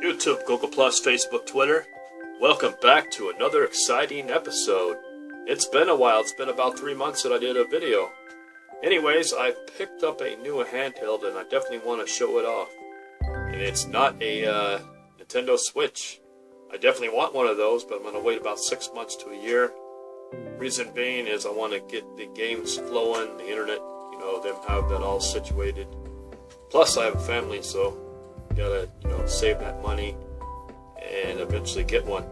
YouTube, Google+, Facebook, Twitter, welcome back to another exciting episode. It's been a while, it's been about 3 months that I did a video. Anyways, I picked up a new handheld and I definitely want to show it off. And it's not a Nintendo Switch. I definitely want one of those, but I'm going to wait about 6 months to a year. Reason being is I want to get the games flowing, the internet, them have that all situated. Plus I have a family, so gotta save that money and eventually get one.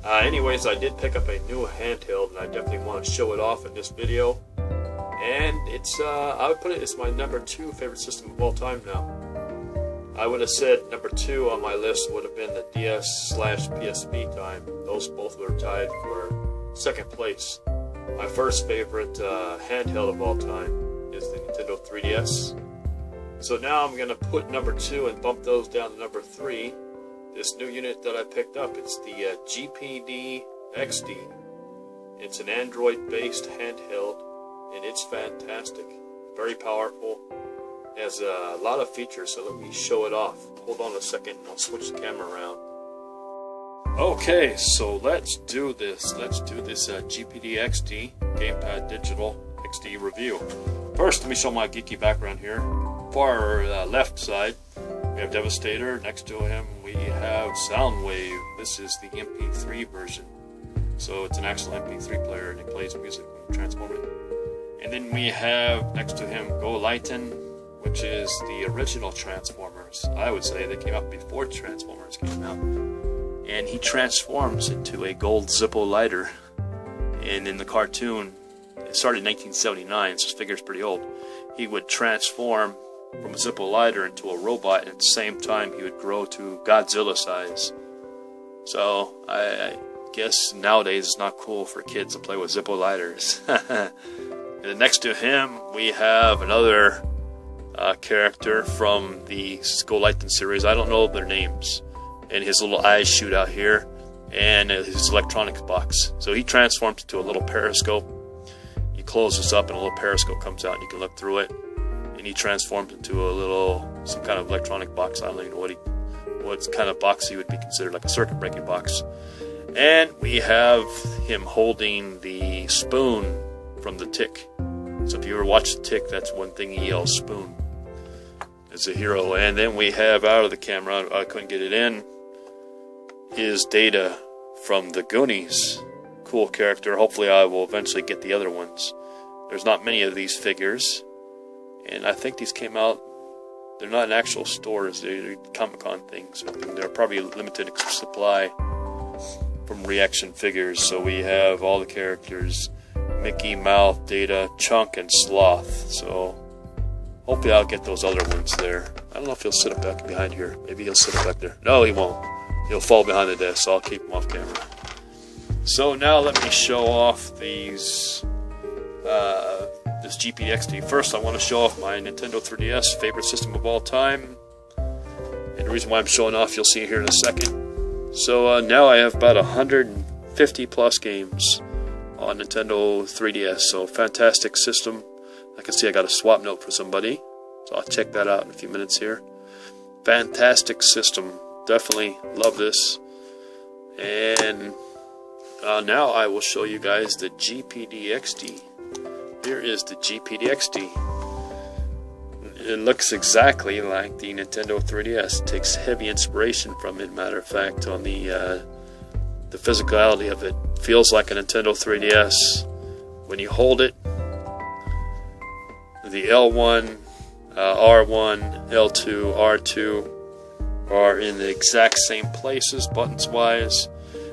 Anyways, I did pick up a new handheld and I definitely want to show it off in this video. And it's I would put it as my number 2 favorite system of all time now. I would have said number 2 on my list would have been the DS/PSP time. Those both were tied for second place. My first favorite handheld of all time is the Nintendo 3DS. So now I'm going to put number 2 and bump those down to number 3. This new unit that I picked up, it's the GPD XD. It's an Android-based handheld, and it's fantastic. Very powerful. It has a lot of features, so let me show it off. Hold on a second, and I'll switch the camera around. Okay, so let's do this. Let's do this GPD XD Gamepad Digital XD review. First, let me show my geeky background here. Far left side, we have Devastator. Next to him, we have Soundwave. This is the MP3 version. So it's an actual MP3 player, and it plays music when you transform it. And then we have next to him Go Lighten, which is the original Transformers. I would say they came out before Transformers came out. And he transforms into a gold Zippo lighter. And in the cartoon, it started in 1979, so his figure's pretty old. He would transform from a Zippo lighter into a robot, and at the same time he would grow to Godzilla size. So I guess nowadays it's not cool for kids to play with Zippo lighters. And then next to him we have another character from the Go Lighten series. I don't know their names. And his little eyes shoot out here, and his electronics box. So he transforms into a little periscope. You close this up and a little periscope comes out and you can look through it. And he transforms into some kind of electronic box. I don't even know what kind of box he would be considered, like a circuit breaking box. And we have him holding the spoon from the Tick. So if you ever watch the Tick, that's one thing he yells, spoon. As a hero. And then we have out of the camera, I couldn't get it in, is Data from the Goonies. Cool character. Hopefully I will eventually get the other ones. There's not many of these figures. And I think these came out, they're not in actual stores, they're Comic-Con things. They're probably limited supply from Reaction Figures. So we have all the characters, Mickey, Mouth, Data, Chunk, and Sloth. So hopefully I'll get those other ones there. I don't know if he'll sit up back behind here. Maybe he'll sit up back there. No, he won't. He'll fall behind the desk, so I'll keep him off camera. So now let me show off these this GPD XD. First, I want to show off my Nintendo 3DS, favorite system of all time. And the reason why I'm showing off, you'll see here in a second. So now I have about 150 plus games on Nintendo 3DS. So fantastic system. I can see I got a swap note for somebody, so I'll check that out in a few minutes here. Fantastic system. Definitely love this. And now I will show you guys the GPD XD. Here is the GPD XD. It looks exactly like the Nintendo 3DS. It takes heavy inspiration from it. Matter of fact, on the physicality of it, feels like a Nintendo 3DS. When you hold it, the L1, R1, L2, R2 are in the exact same places buttons wise.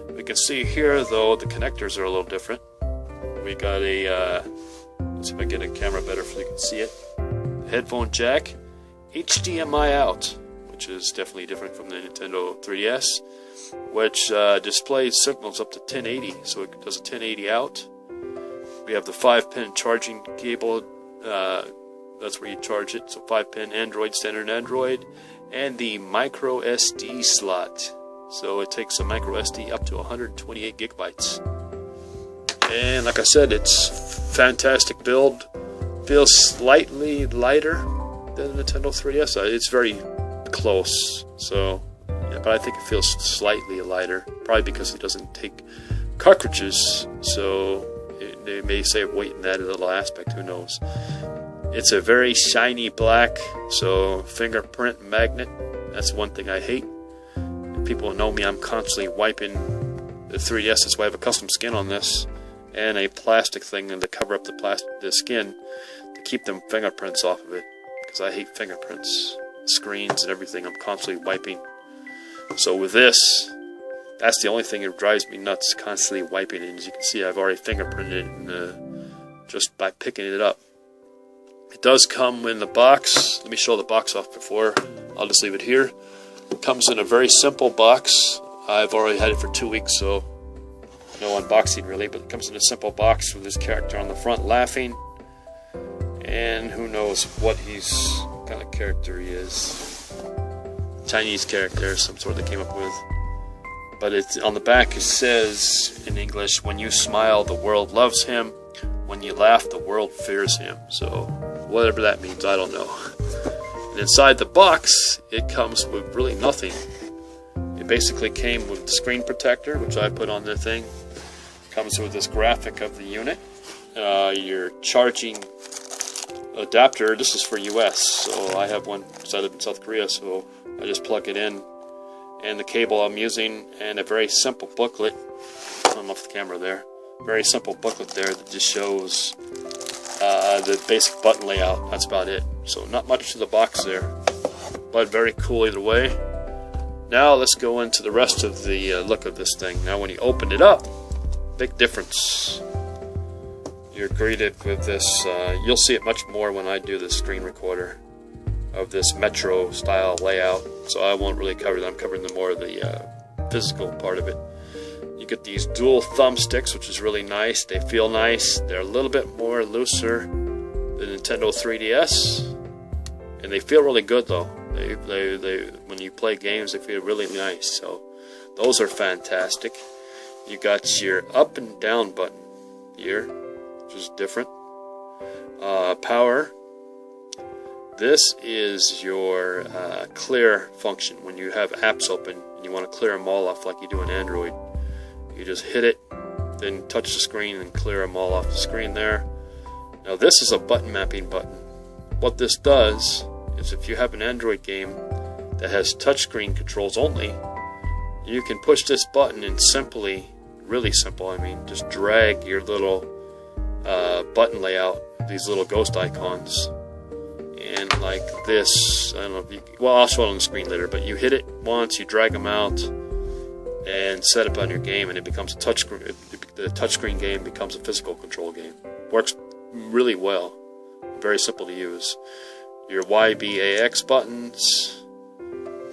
We can see here though the connectors are a little different. We got a let's see if I get a camera better so you can see it. Headphone jack, HDMI out, which is definitely different from the Nintendo 3DS, which displays signals up to 1080, so it does a 1080 out. We have the 5-pin charging cable. That's where you charge it. So 5-pin Android, standard Android, and the MicroSD slot. So it takes a MicroSD up to 128 gigabytes. And like I said, it's fantastic build. Feels slightly lighter than the Nintendo 3DS. It's very close. So but I think it feels slightly lighter, probably because it doesn't take cartridges, so they may save weight in that little aspect, who knows. It's a very shiny black, so fingerprint magnet, that's one thing I hate. If people know me, I'm constantly wiping the 3DS, that's why I have a custom skin on this, and a plastic thing to cover up the skin to keep them fingerprints off of it, because I hate fingerprints, screens and everything. I'm constantly wiping. So with this, that's the only thing that drives me nuts, constantly wiping it. And as you can see, I've already fingerprinted it just by picking it up. It does come in the box. Let me show the box off before. I'll just leave it here. It comes in a very simple box. I've already had it for 2 weeks, so no unboxing really, but it comes in a simple box with this character on the front laughing. And who knows what kind of character he is. Chinese character, some sort they came up with. But it's on the back, it says in English, when you smile, the world loves him. When you laugh, the world fears him. So, whatever that means, I don't know. And inside the box, it comes with really nothing. It basically came with the screen protector, which I put on the thing. Comes with this graphic of the unit. Your charging adapter, this is for US, so I have one because I live in South Korea, so I just plug it in. And the cable I'm using, and a very simple booklet. I'm off the camera there. Very simple booklet there that just shows the basic button layout. That's about it. So not much to the box there, but very cool either way. Now let's go into the rest of the look of this thing. Now when you open it up, big difference. You're greeted with this, you'll see it much more when I do the screen recorder of this Metro style layout, so I won't really cover that. I'm covering the more of the physical part of it. You get these dual thumbsticks, which is really nice. They feel nice. They're a little bit more looser than Nintendo 3DS, and they feel really good though. They when you play games, they feel really nice. So those are fantastic. You got your up and down button here, which is different. Power. This is your clear function. When you have apps open and you want to clear them all off like you do in Android, you just hit it, then touch the screen and clear them all off the screen there. Now this is a button mapping button. What this does is if you have an Android game that has touchscreen controls only, you can push this button and simply, really simple, I mean, just drag your little button layout, these little ghost icons, and like this, I don't know if you, well, I'll show it on the screen later, but you hit it once, you drag them out, and set it on your game, and it becomes a touchscreen. The touchscreen game becomes a physical control game. Works really well. Very simple to use. Your YBAX buttons,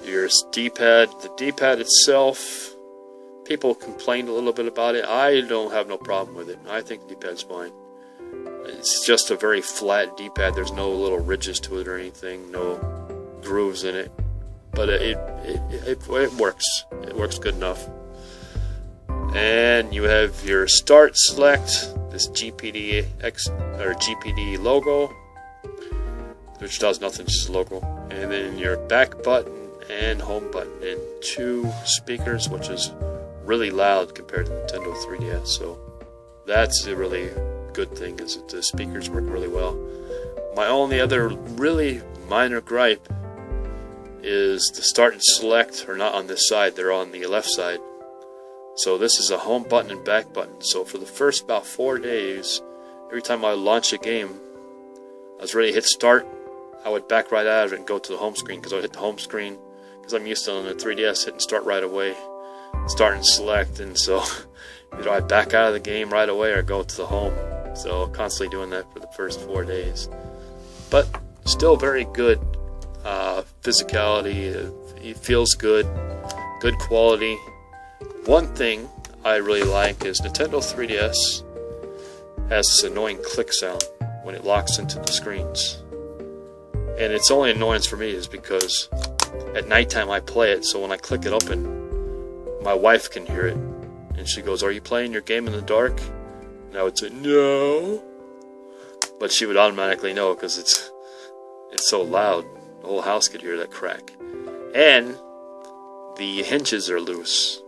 your D-pad. The D-pad itself, people complained a little bit about it. I don't have no problem with it. I think the D-pad's fine. It's just a very flat D-pad. There's no little ridges to it or anything. No grooves in it. But it works. It works good enough. And you have your start select, this GPD or GPD logo, which does nothing, just a logo. And then your back button and home button, and 2 speakers, which is really loud compared to the Nintendo 3DS. So that's a really good thing, is that the speakers work really well. My only other really minor gripe is the start and select are not on this side, they're on the left side. So this is a home button and back button. So for the first about 4 days, every time I launch a game, I was ready to hit start, I would back right out of it and go to the home screen, because I would hit the home screen, because I'm used to on the 3DS hitting start right away, start and select, and so either I back out of the game right away or go to the home. So constantly doing that for the first 4 days. But still very good. Physicality, it feels good, good quality. One thing I really like is Nintendo 3DS has this annoying click sound when it locks into the screens, and it's only annoyance for me is because at nighttime I play it, so when I click it open, my wife can hear it, and she goes, "Are you playing your game in the dark?" And I would say, "No," but she would automatically know because it's so loud. The whole house could hear that crack. And the hinges are loose.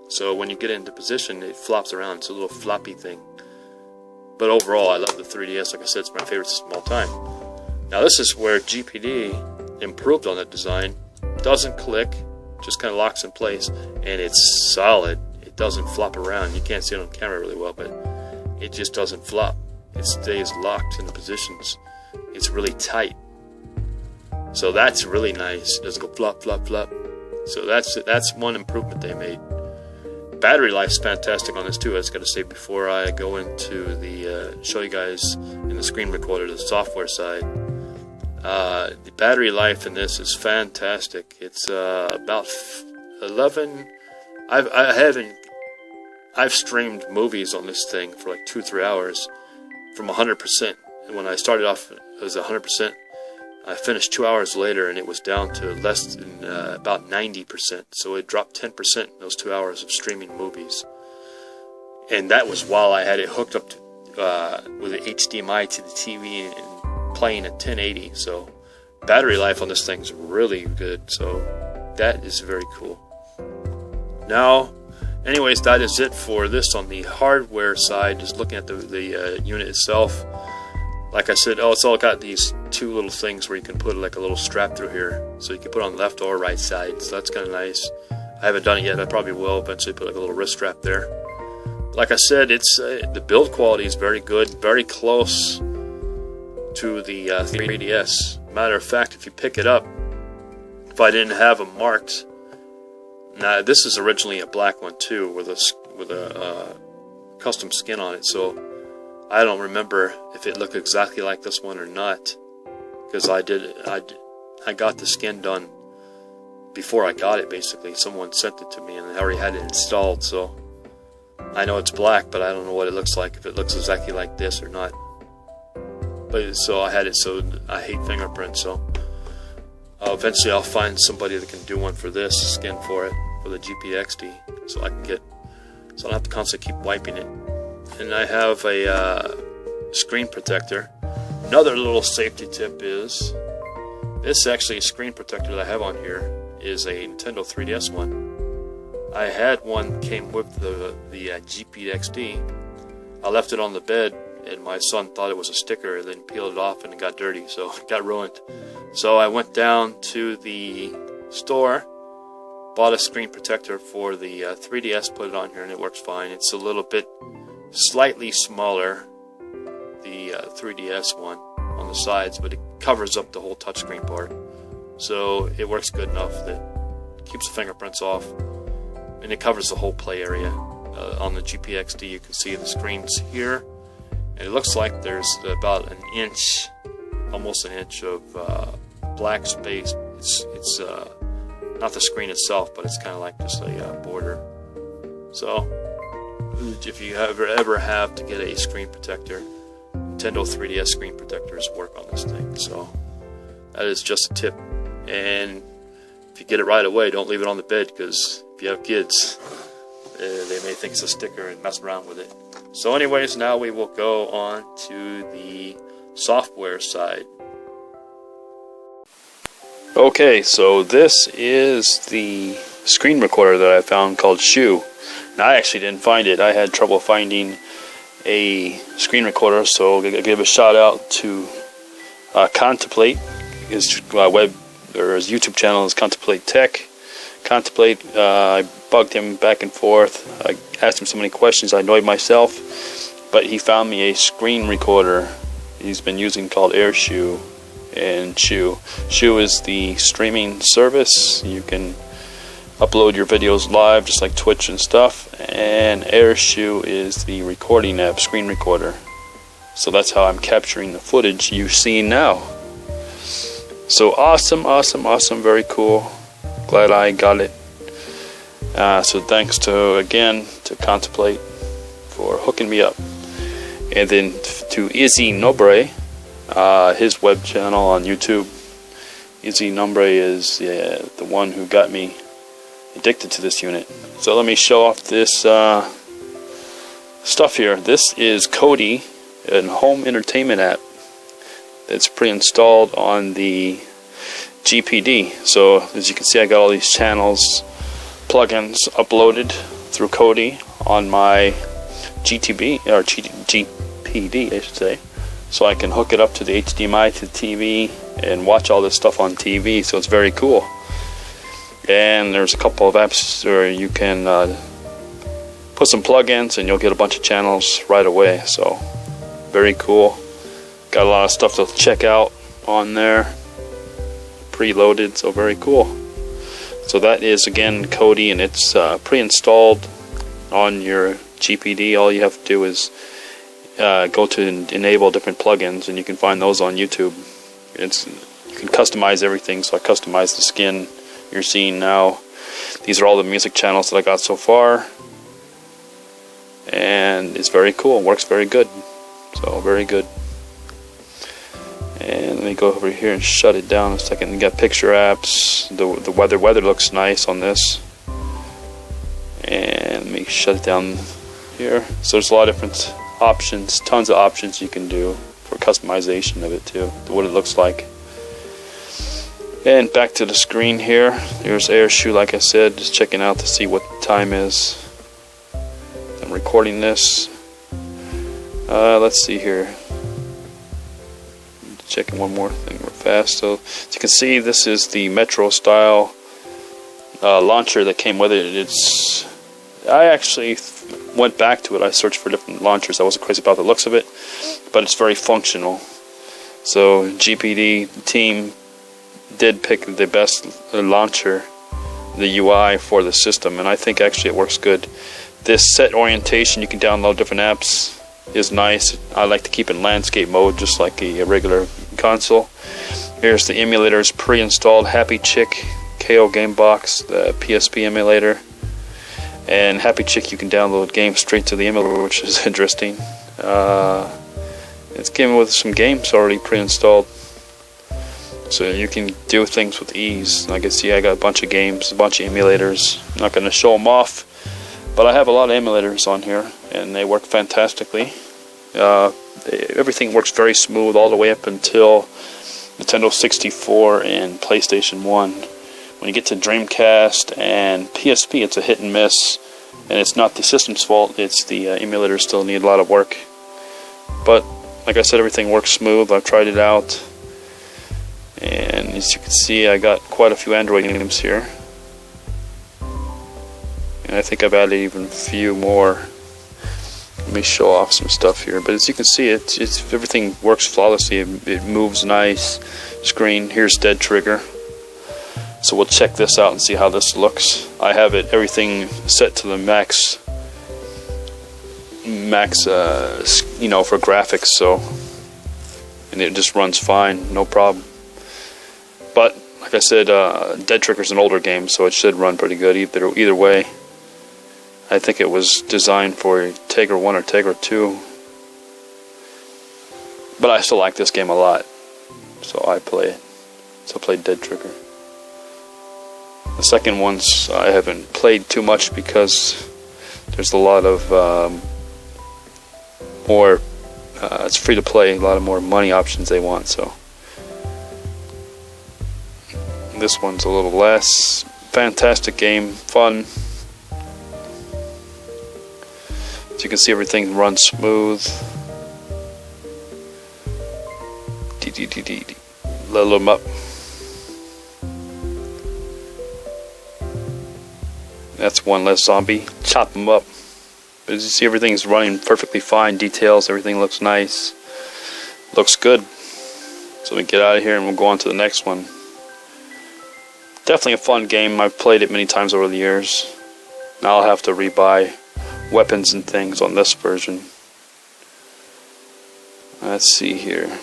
So when you get into position, it flops around. It's a little floppy thing. But overall, I love the 3DS. Like I said, it's my favorite system of all time. Now this is where GPD improved on that design. Doesn't click, just kind of locks in place, and it's solid. It doesn't flop around. You can't see it on camera really well, but it just doesn't flop. It stays locked in the positions. It's really tight. So that's really nice. It doesn't go flop, flop, flop. So that's one improvement they made. Battery life's fantastic on this too. I just got to say before I go into the show you guys in the screen recorder, the software side. The battery life in this is fantastic. It's about 11. I've streamed movies on this thing for like 2-3 hours from 100%. And when I started off, it was 100%. I finished 2 hours later, and it was down to less than about 90%. So it dropped 10% in those 2 hours of streaming movies. And that was while I had it hooked up to, with an HDMI to the TV and playing at 1080. So battery life on this thing is really good. So that is very cool. Now, anyways, that is it for this on the hardware side. Just looking at the unit itself. Like I said, it's all got these two little things where you can put like a little strap through here, so you can put it on the left or right side. So that's kind of nice. I haven't done it yet. I probably will eventually put like a little wrist strap there. Like I said, it's the build quality is very good, very close to the 3DS. Matter of fact, if you pick it up, if I didn't have them marked, now this is originally a black one too, with a custom skin on it. So I don't remember if it looked exactly like this one or not, because I got the skin done before I got it. Basically, someone sent it to me and I already had it installed, so I know it's black, but I don't know what it looks like, if it looks exactly like this or not. But so I had it, so I hate fingerprints, so eventually I'll find somebody that can do one for this skin for it, for the GPD XD, so I can get, so I don't have to constantly keep wiping it. And I have a screen protector. Another little safety tip is, this actually screen protector that I have on here is a Nintendo 3DS one. I had one came with the GPD XD. I left it on the bed, and my son thought it was a sticker, and then peeled it off, and it got dirty, so it got ruined. So I went down to the store, bought a screen protector for the 3DS, put it on here, and it works fine. It's a little bit slightly smaller, the 3DS one on the sides, but it covers up the whole touchscreen part, so it works good enough that it keeps the fingerprints off, and it covers the whole play area. On the GPD XD you can see the screens here, and it looks like there's about an inch, almost an inch of black space. It's not the screen itself, but it's kind of like just a border. So if you ever have to get a screen protector, Nintendo 3DS screen protectors work on this thing. So that is just a tip. And if you get it right away, don't leave it on the bed, because if you have kids, they may think it's a sticker and mess around with it. So anyways, now we will go on to the software side. Okay, so this is the screen recorder that I found called Shoe. Now, I actually didn't find it. I had trouble finding a screen recorder, so I'll give a shout out to Contemplate. His web or his YouTube channel is Contemplate Tech. Contemplate, I bugged him back and forth. I asked him so many questions, I annoyed myself, but he found me a screen recorder he's been using called AirShoe. And Shoe is the streaming service. You can upload your videos live just like Twitch and stuff, and AirShoe is the recording app, screen recorder. So that's how I'm capturing the footage you're seeing now. So awesome, very cool. Glad I got it. So thanks again to Contemplate for hooking me up, and then to Izzy Nombre, his web channel on YouTube. Izzy Nombre is the one who got me addicted to this unit. So let me show off this stuff here. This is Kodi, a home entertainment app that's pre-installed on the GPD. So as you can see, I got all these channels plugins uploaded through Kodi on my GPD, I should say, so I can hook it up to the HDMI to the TV and watch all this stuff on TV. So it's very cool. And there's a couple of apps where you can put some plugins and you'll get a bunch of channels right away. So very cool. Got a lot of stuff to check out on there, preloaded, so very cool. So that is again Kodi, and it's pre-installed on your GPD. All you have to do is go to enable different plugins, and you can find those on YouTube. You can customize everything. So I customized the skin you're seeing now. These are all the music channels that I got so far, and it's very cool. It works very good. So very good. And let me go over here and shut it down a second. You got picture apps. The weather looks nice on this. And let me shut it down here. So there's a lot of different options, tons of options you can do for customization of it too, what it looks like. And back to the screen here. Here's Airshoe, like I said, just checking out to see what the time is. I'm recording this. Let's see here. Checking one more thing real fast. So as you can see, this is the Metro style launcher that came with it. I actually went back to it. I searched for different launchers. I wasn't crazy about the looks of it, but it's very functional. So GPD team did pick the best launcher, the UI for the system, and I think actually it works good. This set orientation, you can download different apps, is nice. I like to keep in landscape mode just like a regular console. Here's the emulators pre-installed. Happy Chick, KO Game Box, the PSP emulator. And Happy Chick, you can download games straight to the emulator, which is interesting. It's came with some games already pre-installed, so you can do things with ease. Like I see, I got a bunch of games, a bunch of emulators. I'm not going to show them off, but I have a lot of emulators on here, and they work fantastically. Everything works very smooth all the way up until Nintendo 64 and PlayStation 1. When you get to Dreamcast and PSP, it's a hit and miss, and it's not the system's fault. It's the emulators still need a lot of work. But like I said, everything works smooth. I've tried it out, and as you can see, I got quite a few Android games here, and I think I've added even a few more. Let me show off some stuff here. But as you can see, everything works flawlessly. It moves nice. Screen, here's Dead Trigger. So we'll check this out and see how this looks. I have everything set to the max, for graphics. So, and it just runs fine, no problem. But like I said, Dead Trigger's an older game, so it should run pretty good either way. I think it was designed for Tegra 1 or Tegra 2. But I still like this game a lot, so I play it. So I played Dead Trigger. The second ones I haven't played too much because there's a lot of more, it's free to play, a lot of more money options they want, so. This one's a little less. Fantastic game, fun. As you can see, everything runs smooth. Level them up. That's one less zombie. Chop them up. But as you see, everything's running perfectly fine. Details, everything looks nice. Looks good. So we get out of here and we'll go on to the next one. Definitely a fun game. I've played it many times over the years. Now I'll have to rebuy weapons and things on this version. Let's see here.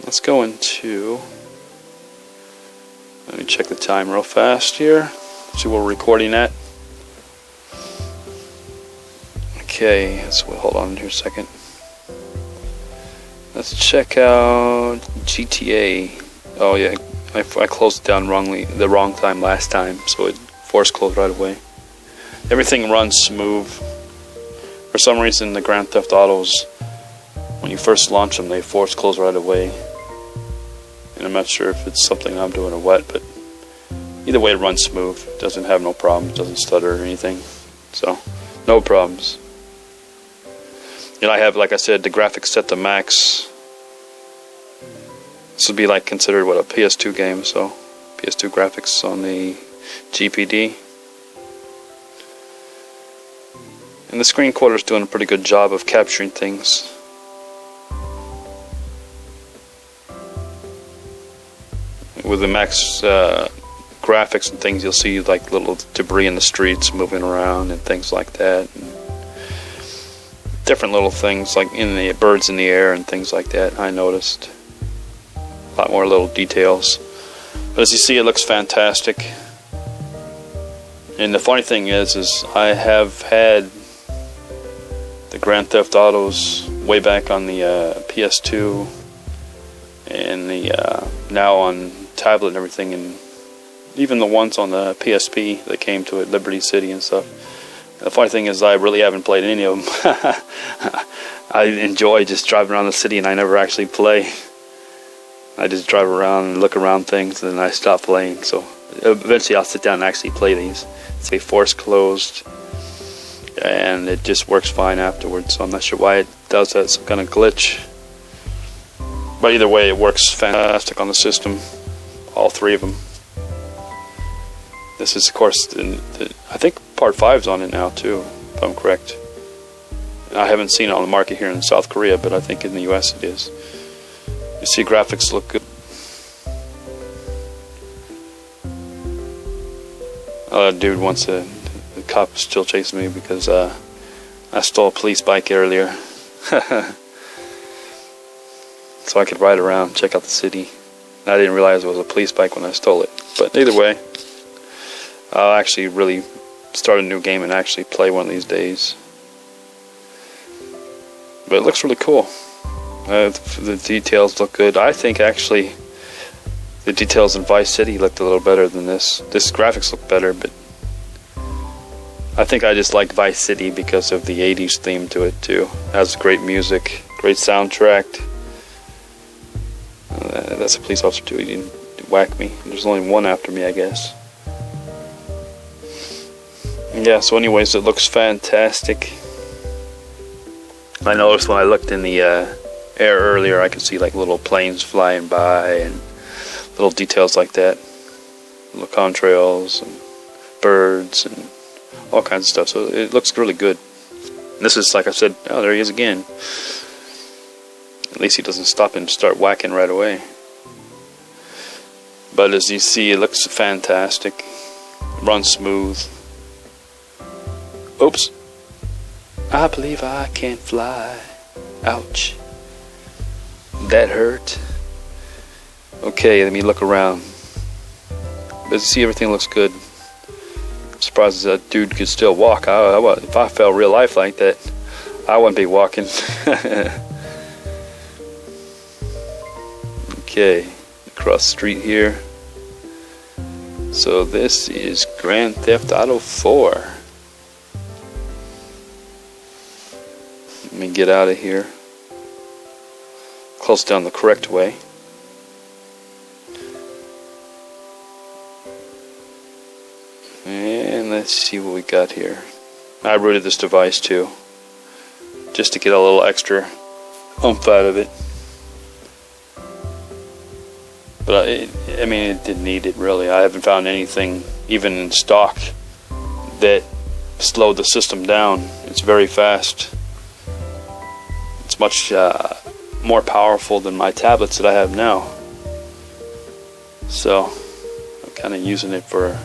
Let's go into, let me check the time real fast here, see what we're recording at. Okay, so we'll hold on here a second. Let's check out GTA. Oh yeah, I closed it down the wrong time last time, so it forced closed right away. Everything runs smooth. For some reason, the Grand Theft Autos, when you first launch them, they force close right away. And I'm not sure if it's something I'm doing or what, but either way it runs smooth. It doesn't have no problems, doesn't stutter or anything. So no problems. And I have, like I said, the graphics set to max. This would be like considered what, a PS2 game, so PS2 graphics on the GPD. And the screen quarter is doing a pretty good job of capturing things. With the max graphics and things, you'll see like little debris in the streets moving around and things like that. And different little things like in the birds in the air and things like that. I noticed a lot more little details. But as you see, it looks fantastic. And the funny thing is I have had the Grand Theft Autos way back on the PS2 and the now on tablet and everything, and even the ones on the PSP that came to it, Liberty City and stuff. The funny thing is I really haven't played any of them. I enjoy just driving around the city and I never actually play. I just drive around and look around things and then I stop playing. So eventually I'll sit down and actually play these. Say force closed, and it just works fine afterwards. So I'm not sure why it does that, some kind of glitch. But either way, it works fantastic on the system. All three of them. This is, of course, I think Part 5's on it now too, if I'm correct. I haven't seen it on the market here in South Korea, but I think in the US it is. You see, graphics look good. Dude wants the cop is still chasing me because I stole a police bike earlier. So I could ride around, check out the city. I didn't realize it was a police bike when I stole it. But either way, I'll actually really start a new game and actually play one of these days. But it looks really cool. The details look good. I think actually the details in Vice City looked a little better than this. This graphics look better, but I think I just like Vice City because of the 80s theme to it too. It has great music, great soundtrack. That's a police officer too. He didn't whack me. There's only one after me, I guess. Yeah, so anyways, it looks fantastic. I noticed when I looked in the air earlier, I could see like little planes flying by and little details like that. Little contrails and birds and all kinds of stuff. So it looks really good. And this is, like I said, oh, there he is again. At least he doesn't stop and start whacking right away. But as you see, it looks fantastic. Runs smooth. Oops. I believe I can't fly. Ouch. That hurt. Okay, let me look around. But you see, everything looks good. I'm surprised that dude could still walk. If I felt real life like that, I wouldn't be walking. Okay, across the street here. So this is Grand Theft Auto 4. Let me get out of here. Close down the correct way. And let's see what we got here. I rooted this device too, just to get a little extra oomph out of it. But I mean, it didn't need it really. I haven't found anything, even in stock, that slowed the system down. It's very fast. It's much more powerful than my tablets that I have now. So I'm kind of using it for.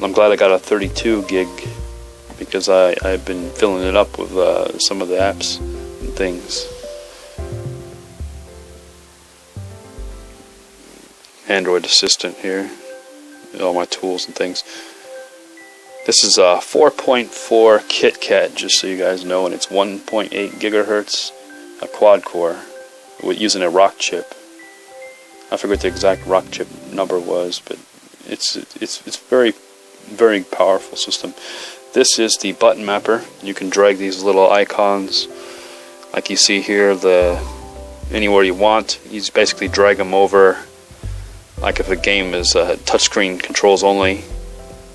I'm glad I got a 32 gig because I've been filling it up with some of the apps and things. Android Assistant here, all my tools and things. This is a 4.4 KitKat, just so you guys know, and it's 1.8 gigahertz, a quad core, with using a Rockchip. I forget what the exact Rockchip number was, but it's very, very powerful system. This is the button mapper. You can drag these little icons, like you see here, anywhere you want. You just basically drag them over Like if a game is touchscreen controls only,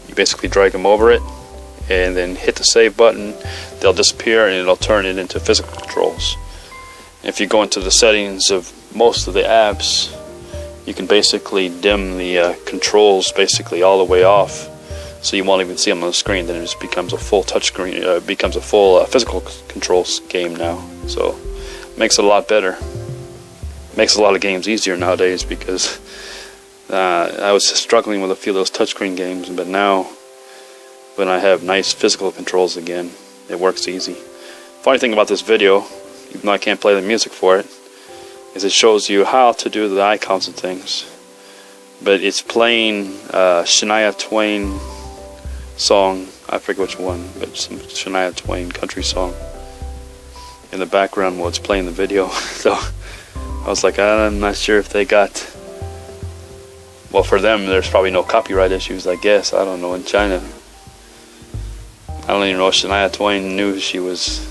you basically drag them over it and then hit the save button. They'll disappear and it'll turn it into physical controls. If you go into the settings of most of the apps, you can basically dim the controls basically all the way off, so you won't even see them on the screen. Then it just becomes a full touchscreen, becomes a full physical controls game now. So it makes it a lot better. Makes a lot of games easier nowadays, because I was struggling with a few of those touchscreen games, but now when I have nice physical controls again, it works easy. Funny thing about this video, even though I can't play the music for it, is it shows you how to do the icons and things. But it's playing Shania Twain song, I forget which one, but some Shania Twain country song in the background while it's playing the video. So I was like, I'm not sure if they got, well, for them there's probably no copyright issues, I guess. I don't know, in China. I don't even know if Shania Twain knew she was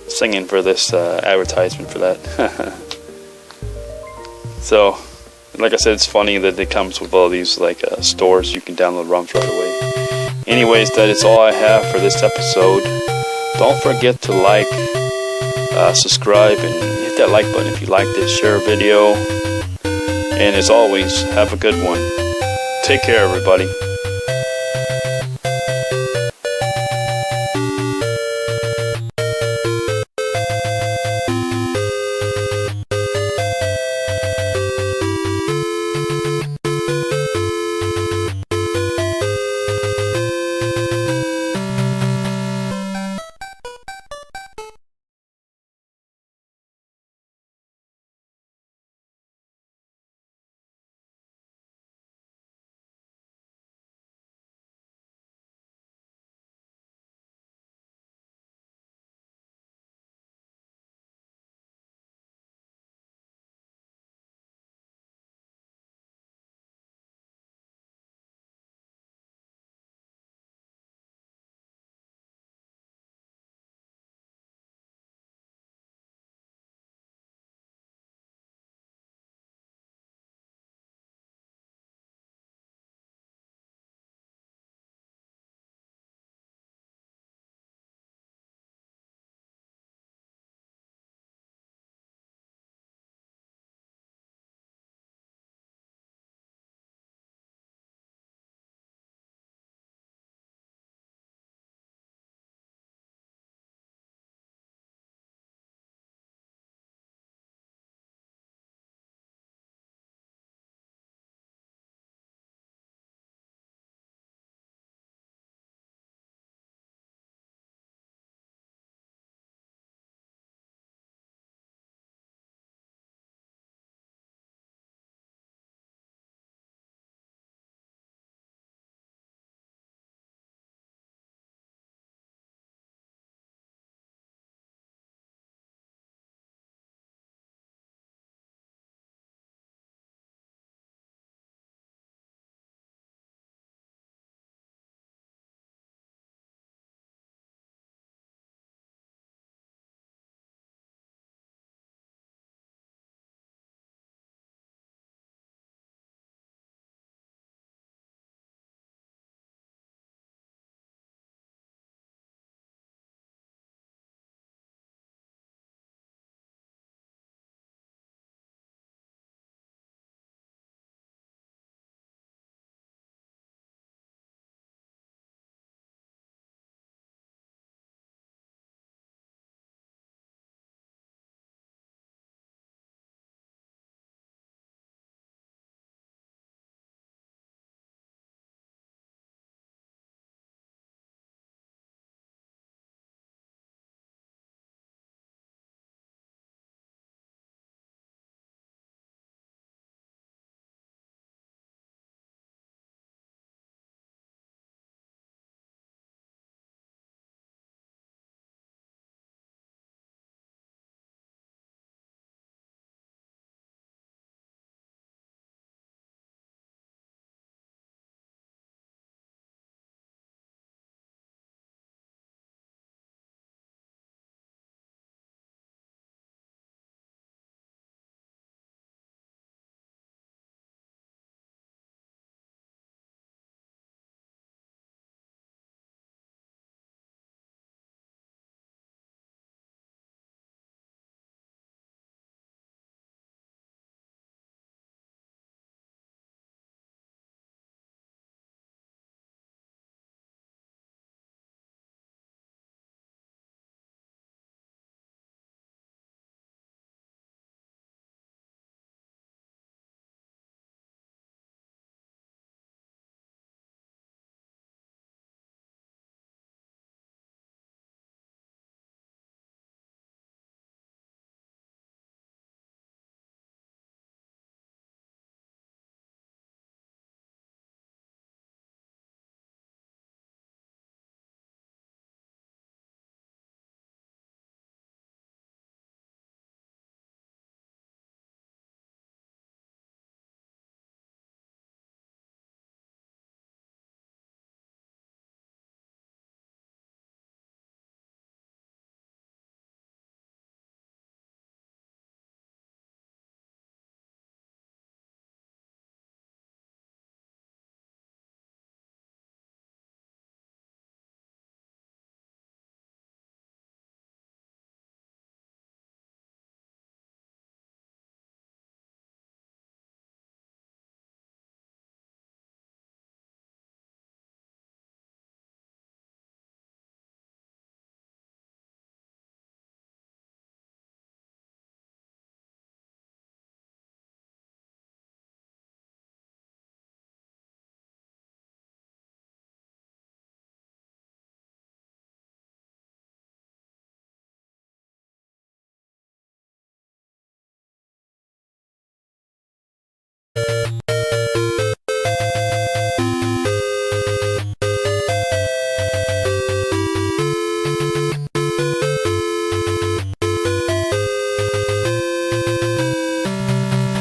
singing for this advertisement for that. So, like I said, it's funny that it comes with all these like stores you can download ROMs right away. Anyways, that is all I have for this episode. Don't forget to like, subscribe, and hit that like button if you liked it. Share a video. And as always, have a good one. Take care, everybody.